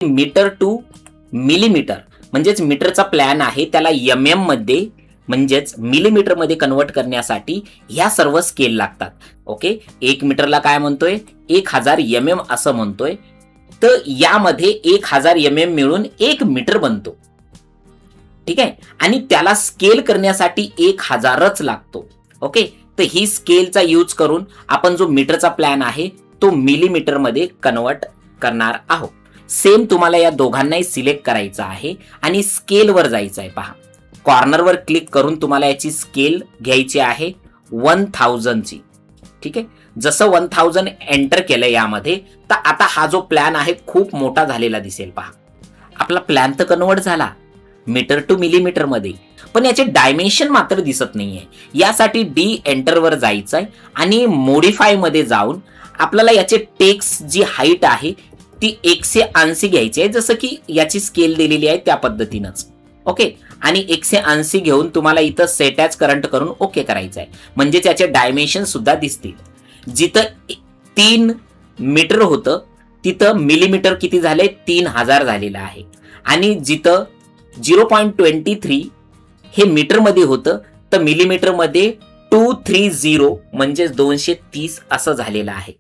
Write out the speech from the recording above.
Metre two millimetre म्हणजेच मीटरचा plan आहे त्याला MM मध्ये म्हणजेच मिलीमीटर मध्ये कन्वर्ट करण्यासाठी ह्या सर्व स्केल लागतात. ओके, 1 मीटरला काय म्हणतोय 1000 mm असं म्हणतोय. तर यामध्ये 1000 mm मिळून 1 मीटर बनतो. ठीक आहे, आणि त्याला स्केल करण्यासाठी 1000च लागतो. ओके, तर ही स्केलचा यूज करून आपण जो मीटरचा प्लॅन आहे तो मिलीमीटर मध्ये कन्वर्ट करणार आहोत. सेम तुम्हाला या दोघांनाही सिलेक्ट करायचं आहे आणि स्केलवर जायचं आहे. पहा, कॉर्नरवर क्लिक करून तुम्हाला याची स्केल घ्यायची आहे 1000 ची. ठीक आहे, जसं 1000 एंटर केलं यामध्ये तर आता हा जो प्लॅन आहे खूप मोठा झालेला दिसेल. पहा, आपला प्लॅन तर कन्वर्ट झाला मीटर टू मिलीमीटर मध्ये, पण याचे डायमेन्शन मात्र दिसत नाहीये. यासाठी डी एंटरवर जायचंय आणि मॉडिफाय मध्ये जाऊन आपल्याला याचे टेक्स्ट जी हाईट आहे ती 180 घ्यायची आहे, जसं की याची स्केल दिलेली आहे त्या पद्धतीनंच. ओके, आणि 180 घेऊन तुम्हाला इथं सेट ॲज करंट करून ओके करायचं आहे, म्हणजे त्याचे डायमेन्शन सुद्धा दिसतील. जिथं 3 मीटर होतं तिथं मिलीमीटर किती झाले 3000 झालेलं आहे, आणि जिथं 0.23 हे मीटर मध्ये होतं तर मिलीमीटर मध्ये 230 म्हणजे 230 असं झालेलं आहे.